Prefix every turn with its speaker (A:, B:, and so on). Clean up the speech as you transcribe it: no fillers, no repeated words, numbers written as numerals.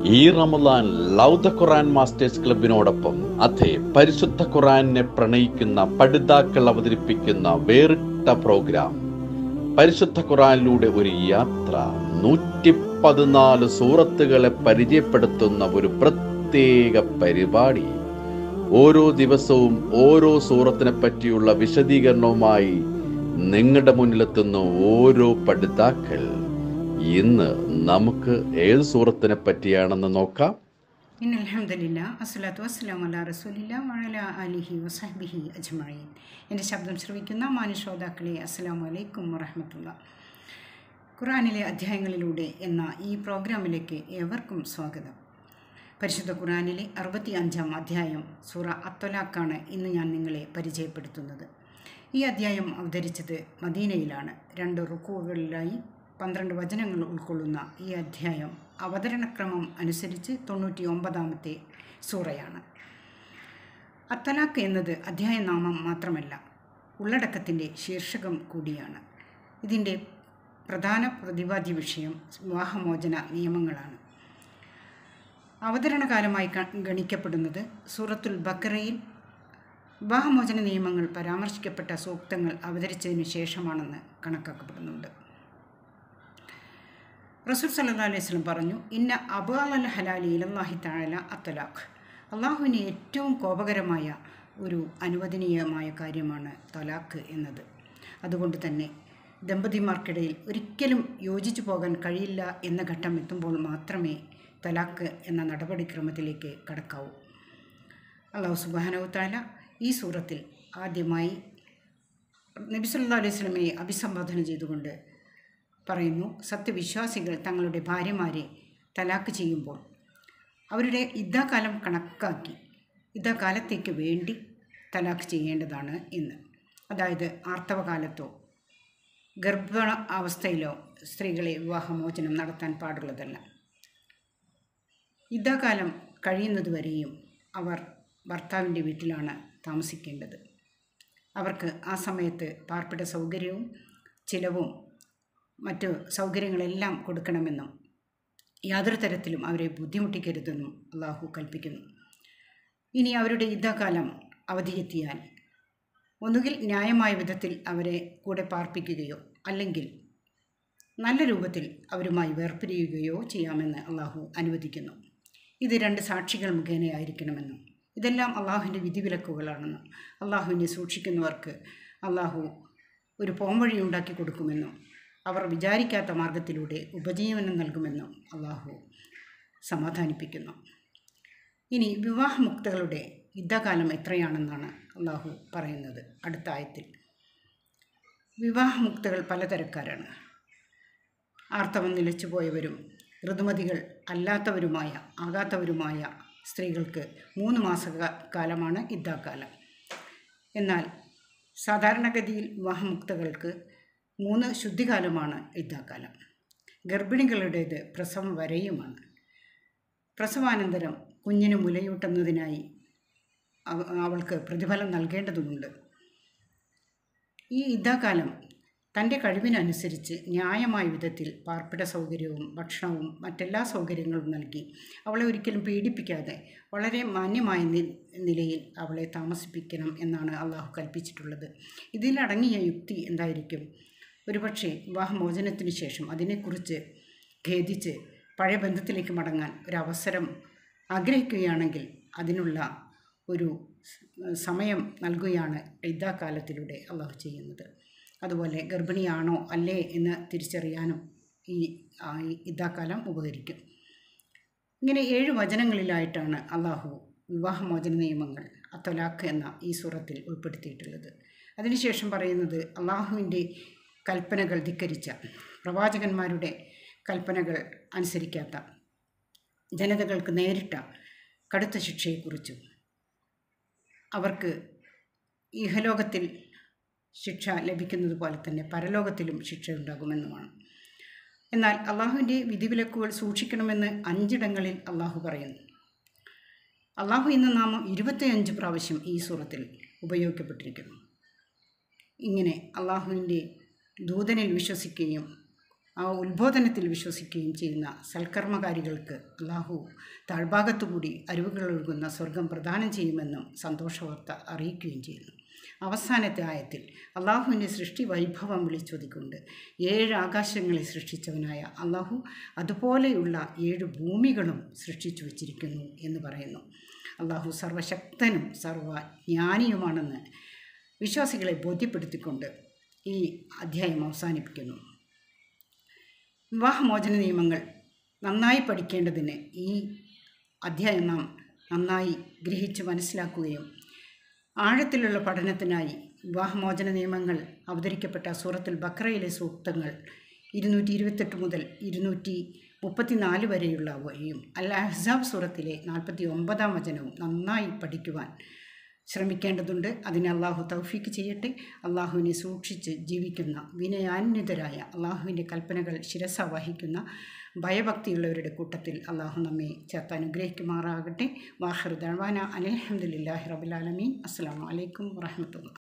A: ഈ Ramadan love the Quran masters ക്ലബിനോടൊപ്പം അതെ പരിശുദ്ധ ഖുർആനെ പ്രണയിക്കുന്ന പഠിതാക്കൾ അവതരിപ്പിക്കുന്ന വേറിട്ട പ്രോഗ്രാം പരിശുദ്ധ ഖുർആനിലൂടെ ഒരു യാത്ര. 114 സൂറത്തുകളെ പരിചയപ്പെടുത്തുന്ന ഒരു പ്രത്യേക പരിപാടി. ഓരോ ദിവസവും ഓരോ സൂറത്തിനെ പറ്റിയുള്ള വിശദീകരണവുമായി നിങ്ങളുടെ മുന്നിലെത്തുന്ന ഓരോ പഠിതാക്കൾ. ഇന്ന് നമുക്ക് ഏത് സൂറത്തിനെ പറ്റിയാണെന്ന് നോക്കാം.
B: അൽഹംദുലില്ലാഹ് അസ്സലാത്തു വസ്സലാമു അലാ റസൂലില്ലാഹി വഅലാ ആലിഹി വസഹ്ബിഹി അജ്മഈൻ. എൻ്റെ ശബ്ദം ശ്രവിക്കുന്ന മാന്യശ്രോതാക്കളെ അസ്സലാമു അലൈക്കും വറഹ്മത്തുള്ളാഹി. ഖുർആനിലെ അധ്യായങ്ങളിലൂടെ എന്ന ഈ പ്രോഗ്രാമിലേക്ക് ഏവർക്കും സ്വാഗതം. പരിശുദ്ധ ഖുർആനിലെ 65-ാം അധ്യായം സൂറ അത്വലാഖാണ് ഇന്ന് ഞാൻ നിങ്ങളെ പരിചയപ്പെടുത്തുന്നത്. ഈ അധ്യായം അവതരിച്ചത് മദീനയിലാണ്. 2 റുക്കൂകളിലായി 12 വചനങ്ങൾ ഉൾക്കൊള്ളുന്ന ഈ അധ്യായം അവതരണക്രമം അനുസരിച്ച് 99-ാമത്തെ സൂറയാണ്. അത്തലാഖ് എന്നത് അധ്യായനാമം മാത്രമല്ല, ഉള്ളടക്കത്തിൻ്റെ ശീർഷകം കൂടിയാണ്. ഇതിൻ്റെ പ്രധാന പ്രതിപാദ്യ വിഷയം വിവാഹമോചന നിയമങ്ങളാണ്. അവതരണകാലമായി ഗണിക്കപ്പെടുന്നത് സൂറത്തുൽ ബഖറയിൽ വിവാഹമോചന നിയമങ്ങൾ പരാമർശിക്കപ്പെട്ട സൂക്തങ്ങൾ അവതരിച്ചതിന് ശേഷമാണെന്ന് കണക്കാക്കപ്പെടുന്നുണ്ട്. റസൂൽ സല്ലല്ലാഹു അലൈഹി വസല്ലം പറഞ്ഞു, ഇന്ന അബ്ഗാലൽ ഹലാലി ഇലല്ലാഹി തആല അത്തലാഖ്. അള്ളാഹുവിന് ഏറ്റവും കോപകരമായ ഒരു അനുവദനീയമായ കാര്യമാണ് തലാഖ് എന്നത്. അതുകൊണ്ട് തന്നെ ദമ്പതിമാർക്കിടയിൽ ഒരിക്കലും യോജിച്ചു പോകാൻ കഴിയില്ല എന്ന ഘട്ടം എത്തുമ്പോൾ മാത്രമേ തലാഖ് എന്ന നടപടിക്രമത്തിലേക്ക് കടക്കാവൂ. അല്ലാഹു സുബ്ഹാനഹു വ തആല ഈ സൂറത്തിൽ ആദ്യമായി നബി സല്ലല്ലാഹു അലൈഹി വസല്ലമയെ അഭിസംബോധന ചെയ്തുകൊണ്ട് പറയുന്നു, സത്യവിശ്വാസികൾ തങ്ങളുടെ ഭാര്യമാരെ തലാഖ് ചെയ്യുമ്പോൾ അവരുടെ ഇദ്ദാകാലം കണക്കാക്കി ഇദ്ദാകാലത്തേക്ക് വേണ്ടി തലാഖ് ചെയ്യേണ്ടതാണ് എന്ന്. അതായത് ആർത്തവകാലത്തോ ഗർഭ അവസ്ഥയിലോ സ്ത്രീകളെ വിവാഹമോചനം നടത്താൻ പാടുള്ളതല്ല. ഇദ്ദാകാലം കഴിയുന്നതുവരെയും അവർ ഭർത്താവിൻ്റെ വീട്ടിലാണ് താമസിക്കേണ്ടത്. അവർക്ക് ആ സമയത്ത് പാർപ്പിട സൗകര്യവും ചിലവും മറ്റ് സൗകര്യങ്ങളെല്ലാം കൊടുക്കണമെന്നും യാതൊരു തരത്തിലും അവരെ ബുദ്ധിമുട്ടിക്കരുതെന്നും അള്ളാഹു കൽപ്പിക്കുന്നു. ഇനി അവരുടെ ഇദ്ദാകാലം അവധിയെത്തിയാൽ ഒന്നുകിൽ ന്യായമായ വിധത്തിൽ അവരെ കൂടെ പാർപ്പിക്കുകയോ അല്ലെങ്കിൽ നല്ല രൂപത്തിൽ അവരുമായി വേർപിരിയുകയോ ചെയ്യാമെന്ന് അള്ളാഹു അനുവദിക്കുന്നു. ഇത് 2 സാക്ഷികൾ മുഖേനയായിരിക്കണമെന്നും ഇതെല്ലാം അള്ളാഹുവിൻ്റെ വിധിവിലക്കുകളാണെന്നും അള്ളാഹുവിനെ സൂക്ഷിക്കുന്നവർക്ക് അള്ളാഹു ഒരു പോംവഴി ഉണ്ടാക്കി കൊടുക്കുമെന്നും അവർ വിചാരിക്കാത്ത മാർഗത്തിലൂടെ ഉപജീവനം നൽകുമെന്നും അള്ളാഹു സമാധാനിപ്പിക്കുന്നു. ഇനി വിവാഹമുക്തകളുടെ ഇദ്ദാകാലം എത്രയാണെന്നാണ് അള്ളാഹു പറയുന്നത് അടുത്ത ആയത്തിൽ. വിവാഹമുക്തകൾ പലതരക്കാരാണ്. ആർത്തവം നിലച്ചുപോയവരും ഋതുമതികൾ ആകാത്തവരുമായ സ്ത്രീകൾക്ക് 3 മാസക്കാലമാണ് ഇദ്ദാകാലം. എന്നാൽ സാധാരണഗതിയിൽ വിവാഹമുക്തകൾക്ക് 3 ശുദ്ധികാലമാണ് ഇദ്ദാകാലം. ഗർഭിണികളുടേത് പ്രസവം വരെയുമാണ്. പ്രസവാനന്തരം കുഞ്ഞിന് മുലയൂട്ടുന്നതിനായി അവൾക്ക് പ്രതിഫലം നൽകേണ്ടതുണ്ട്. ഈ ഇദ്ദാകാലം തൻ്റെ കഴിവിനനുസരിച്ച് ന്യായമായ വിധത്തിൽ പാർപ്പിട സൗകര്യവും ഭക്ഷണവും മറ്റെല്ലാ സൗകര്യങ്ങളും നൽകി അവളെ ഒരിക്കലും പീഡിപ്പിക്കാതെ വളരെ മാന്യമായ നിലയിൽ അവളെ താമസിപ്പിക്കണം എന്നാണ് അള്ളാഹു കൽപ്പിച്ചിട്ടുള്ളത്. ഇതിലടങ്ങിയ യുക്തി എന്തായിരിക്കും? ഒരുപക്ഷെ വിവാഹമോചനത്തിന് ശേഷം അതിനെക്കുറിച്ച് ഖേദിച്ച് പഴയ ബന്ധത്തിലേക്ക് മടങ്ങാൻ ഒരവസരം ആഗ്രഹിക്കുകയാണെങ്കിൽ അതിനുള്ള ഒരു സമയം നൽകുകയാണ് ഇദ്ദാകാലത്തിലൂടെ അള്ളാഹു ചെയ്യുന്നത്. അതുപോലെ ഗർഭിണിയാണോ അല്ലേ എന്ന് തിരിച്ചറിയാനും ഈ ഇദ്ദാകാലം ഉപകരിക്കും. ഇങ്ങനെ 7 വചനങ്ങളിലായിട്ടാണ് അള്ളാഹു വിവാഹമോചന നിയമങ്ങൾ അത്വലാഖ് എന്ന ഈ സൂറത്തിൽ ഉൾപ്പെടുത്തിയിട്ടുള്ളത്. അതിനുശേഷം പറയുന്നത് അള്ളാഹുവിൻ്റെ കൽപ്പനകൾ ധിക്കരിച്ച, പ്രവാചകന്മാരുടെ കൽപ്പനകൾ അനുസരിക്കാത്ത ജനതകൾക്ക് നേരിട്ട കടുത്ത ശിക്ഷയെക്കുറിച്ചും അവർക്ക് ഇഹലോകത്തിൽ ശിക്ഷ ലഭിക്കുന്നത് പോലെ തന്നെ പരലോകത്തിലും ശിക്ഷ ഉണ്ടാകുമെന്നുമാണ്. എന്നാൽ അള്ളാഹുവിൻ്റെ വിധിവിലക്കുകൾ സൂക്ഷിക്കണമെന്ന് 5 ഇടങ്ങളിൽ അള്ളാഹു പറയുന്നു. അള്ളാഹു എന്ന നാമം 25 പ്രാവശ്യം ഈ സൂറത്തിൽ ഉപയോഗിക്കപ്പെട്ടിരിക്കുന്നു. ഇങ്ങനെ അള്ളാഹുവിൻ്റെ ദൂതനിൽ വിശ്വസിക്കുകയും ആ ഉത്ബോധനത്തിൽ വിശ്വസിക്കുകയും ചെയ്യുന്ന സൽക്കർമ്മകാരികൾക്ക് അള്ളാഹു താഴ്ഭാഗത്തുകൂടി അരുവുകൾ ഒഴുകുന്ന സ്വർഗം പ്രദാനം ചെയ്യുമെന്നും സന്തോഷവാർത്ത അറിയിക്കുകയും ചെയ്യുന്നു. അവസാനത്തെ ആയത്തിൽ അള്ളാഹുവിൻ്റെ സൃഷ്ടി വൈഭവം വിളിച്ചൊതിക്കൊണ്ട് 7 ആകാശങ്ങളെ സൃഷ്ടിച്ചവനായ അള്ളാഹു അതുപോലെയുള്ള 7 ഭൂമികളും സൃഷ്ടിച്ചു വച്ചിരിക്കുന്നു എന്ന് പറയുന്നു. അള്ളാഹു സർവശക്തനും സർവജ്ഞാനിയുമാണെന്ന് വിശ്വാസികളെ ബോധ്യപ്പെടുത്തിക്കൊണ്ട് ഈ അധ്യായം അവസാനിപ്പിക്കുന്നു. വിവാഹമോചന നിയമങ്ങൾ നന്നായി പഠിക്കേണ്ടതിന് ഈ അധ്യായം നാം നന്നായി ഗ്രഹിച്ച് മനസ്സിലാക്കുകയും ആഴത്തിലുള്ള പഠനത്തിനായി വിവാഹമോചന നിയമങ്ങൾ അവതരിക്കപ്പെട്ട സൂറത്തുൽ ബഖറയിലെ സൂക്തങ്ങൾ 228 മുതൽ 234 വരെയുള്ളവയും അൽ അഹ്സാബ് സൂറത്തിലെ 49-ാം വചനവും നന്നായി പഠിക്കുവാൻ ശ്രമിക്കേണ്ടതുണ്ട്. അതിന് അള്ളാഹു തൗഫീക്ക് ചെയ്യട്ടെ. അള്ളാഹുവിനെ സൂക്ഷിച്ച് ജീവിക്കുന്ന വിനയാന്വിതരായ അള്ളാഹുവിൻ്റെ കൽപ്പനകൾ ശിരസ വഹിക്കുന്ന ഭയഭക്തിയുള്ളവരുടെ കൂട്ടത്തിൽ അള്ളാഹു നമ്മെ ചേർത്ത് അനുഗ്രഹിക്കുമാറാകട്ടെ. വാഹിർ ദഅ്വാന അൽഹംദുലില്ലാഹി റബ്ബിൽ ആലമീൻ. അസ്സലാമു അലൈക്കും വറഹ്മത്തുള്ളാഹി.